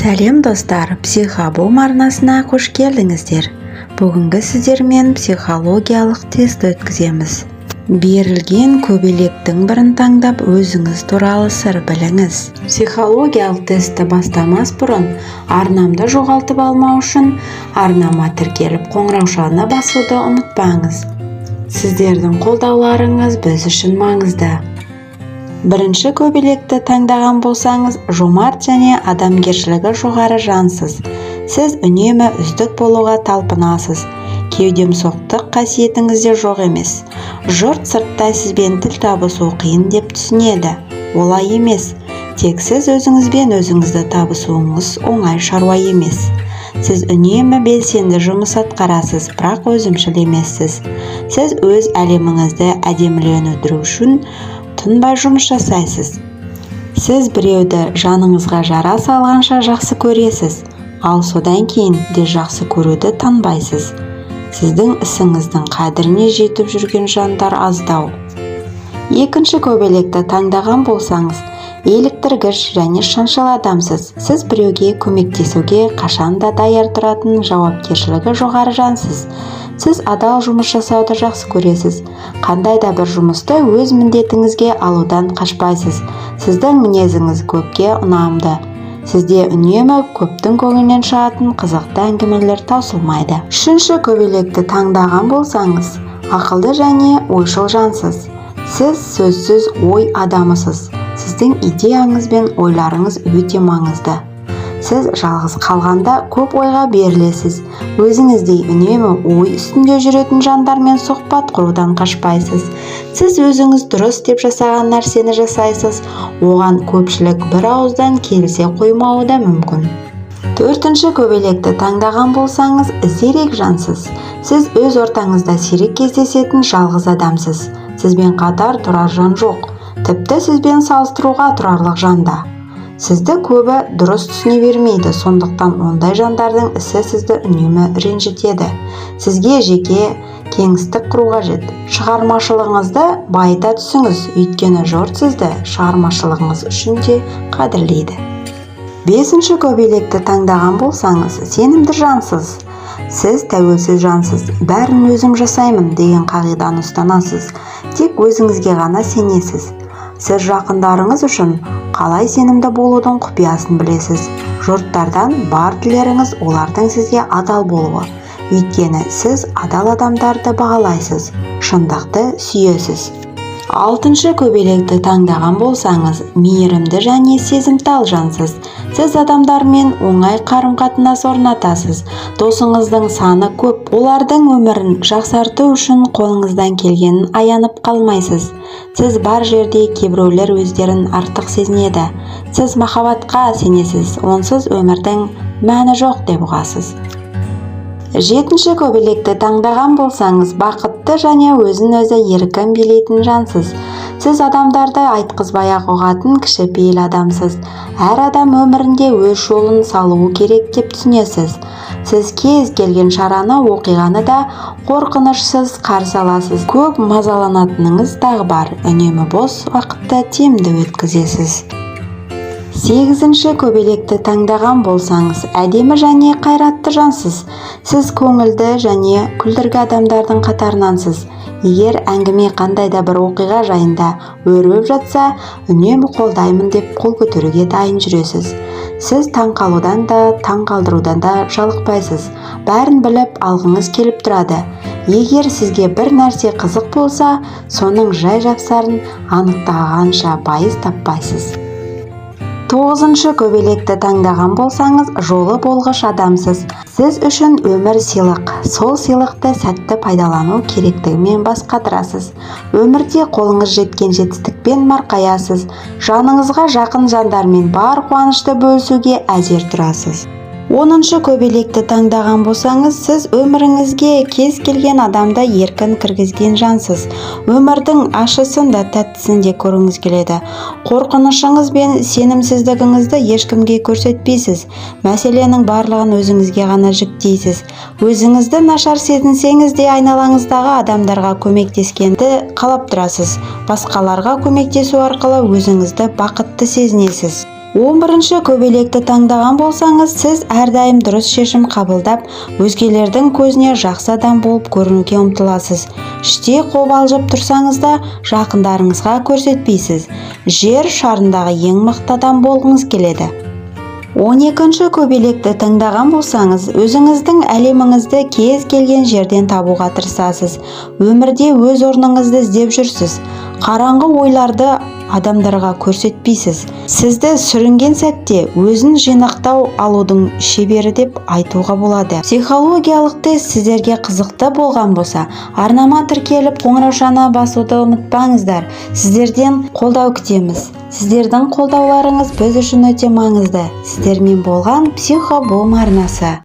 Сәлем достар, психобум арнасына қош келдіңіздер. Бүгінгі сіздермен психологиялық тест өткіземіз. Берілген көбелектің бірін таңдап, өзіңіз туралы сыр біліңіз. Психологиялық тестті бастамас бұрын, арнамды жоғалтып алмау үшін арнама тіркеліп қоңыраушаны басуды ұмытпаңыз. Сіздердің қолдауларыңыз біз үшін маңызды. Бірінші көбелекті таңдаған болсаңыз, жомарт және адамгершілігі жоғары жансыз. Сіз үнемі үздік болуға талпынасыз. Кеудемсоқтық қасиетіңізде жоқ емес. Жұрт сырттай сізбен тіл табысу қиын деп түсінеді. Олай емес. Тек сіз өзіңізбен өзіңізді табысуыңыз оңай шаруа емес. Сіз үнемі белсенді жұмыс атқарасыз, бірақ өзімшіл емессіз. Сіз өз әлеміңізді әдемілендіру үшін тынбай жұмыс жасайсыз. Сіз біреуді жаныңызға жара салғанша жақсы көресіз, ал содан кейін де жақсы көруді танбайсыз. Сіздің ісіңіздің қадіріне жетіп жүрген жандар аздау. Екінші көбелекті таңдаған болсаңыз, еліктіргіш және шыншыл адамсыз. Сіз біреуге көмектесуге қашанда даяр тұратын, жауапкершілігі жоғары жансыз. Сіз адал жұмыс жасауды жақсы көресіз. Қандай да бір жұмысты өз міндетіңізге алудан қашпайсыз. Сіздің мінезіңіз көпке ұнамды. Сізде үнемі көптің көңілінен шығатын қызықты әңгімелер таусылмайды. Үшінші көбелекті таңдаған болсаңыз, ақылды және ойшыл жансыз. Сіз сөзсіз ой адамысыз. Сіздің идеяңыз бен ойларыңыз өте маңызды. Сіз жалғыз қалғанда көп ойға берілесіз. Өзіңіздей үнемі ой үстінде жүретін жандармен сұхбат құрудан қашпайсыз. Сіз өзіңіз дұрыс деп жасаған нәрсені жасайсыз. Оған көпшілік бір ауыздан келісе қоймауы да мүмкін. Төртінші көбелекті таңдаған болсаңыз, зерек жансыз. Сіз өз ортаңызда сирек кездесетін жалғыз адамсыз. Сізбен қатар тұрар жан жоқ. Тіпті сізбен салыстыруға тұрарлық жанда. Сізді көбі дұрыс түсіне бермейді, сондықтан ондай жандардың ісі сізді үнемі ренжітеді. Сізге жеке кеңістік құру қажет. Шығармашылығыңызды байыта түсіңіз, өйткені жұрт сізді шығармашылығыңыз үшін де қадірлейді. Бесінші көбелекті таңдаған болсаңыз, сенімді жансыз. Сіз тәуелсіз жансыз, бәрін өзім жасаймын деген қағиданы ұстанасыз. Тек өзіңізге ғана сенесіз. Сіз жақындарыңыз үшін қалай сенімді болудың құпиясын білесіз. Жұрттардан бар тілеріңіз олардың сізге адал болуы. Өйткені сіз адал адамдарды бағалайсыз, шындықты сүйесіз. Алтыншы көбелекті таңдаған болсаңыз, мейірімді және сезімтал жансыз. Сіз адамдармен оңай қарым-қатынас орнатасыз. Досыңыздың саны көп. Олардың өмірін жақсарту үшін қолыңыздан келгенін аянып қалмайсыз. Сіз бар жерде кейбіреулер өздерін артық сезінеді. Сіз махаббатқа сенесіз, онсыз өмірдің мәні жоқ деп ұғасыз. Жетінші көбелекті таңдаған болсаңыз, бақытты және өзін-өзі еркін билейтін жансыз. Сіз адамдарды айтқызбай-ақ ұғатын кішіпейіл адамсыз. Әр адам өмірінде өз жолын салуы керек деп түсінесіз. Сіз кез келген шараны, оқиғаны да қорқынышсыз қарсы аласыз. Көп мазаланатыныңыз тағы бар. Үнемі бос уақытты тиімді өткізесіз. Сегізінші көбелекті таңдаған болсаңыз, әдемі және қайратты жансыз. Сіз көңілді және күлдіргі адамдардың қатарынансыз. Егер әңгіме қандай да бір оқиға жайында өрбіп жатса, үнемі қолдаймын деп қол көтеруге дайын жүресіз. Сіз таңқалудан да, таңқалдырудан да жалықпайсыз. Бәрін біліп алғыңыз келіп тұрады. Егер сізге бір нәрсе қызық болса, соның жай-жапсарын анықтағанша байыз таппайсыз. Тоғызыншы көбелекті таңдаған болсаңыз, жолы болғыш адамсыз. Сіз үшін өмір сыйлық. Сол сыйлықты сәтті пайдалану керектігімен бас қатырасыз. Өмірде қолыңыз жеткен жетістікпен марқаясыз. Жаныңызға жақын жандармен бар қуанышты бөлісуге әзер тұрасыз. 10-шы көбелекті таңдаған болсаңыз, сіз өміріңізге кез келген адамды еркін кіргізген жансыз. Өмірдің ащысын да тәттісін де көргіңіз келеді. Қорқынышыңыз бен сенімсіздігіңізді ешкімге көрсетпейсіз. Мәселенің барлығын өзіңізге ғана жүктейсіз. Өзіңізді нашар сезінсеңіз де айналаңыздағы адамдарға көмектескенді қалап тұрасыз. Басқаларға көмектесу арқылы өзіңізді бақытты сезінесіз. 11-ші көбелекті таңдаған болсаңыз, сіз әрдайым дұрыс шешім қабылдап, өзгелердің көзіне жақсы адам болып көрінуге ұмтыласыз. Іште қобалжып тұрсаңыз да, жақындарыңызға көрсетпейсіз. Жер шарындағы ең мықты адам болғыңыз келеді. 12-ші көбелекті таңдаған болсаңыз, өзіңіздің әлеміңізді кез келген жерден табуға тырысасыз. Өмірде өз орныңызды іздеп жүрсіз. Қараңғы ойларды адамдарға көрсетпейсіз. Сізді сүрінген сәтте өзін жинақтау алудың шебері деп айтуға болады. Психологиялық тест сіздерге қызықты болған болса, арнама тіркеліп қоңыраушаны басуды ұмытпаңыздар. Сіздерден қолдау күтеміз. Сіздердің қолдауларыңыз біз үшін өте маңызды. Сіздермен болған Психобум арнасы.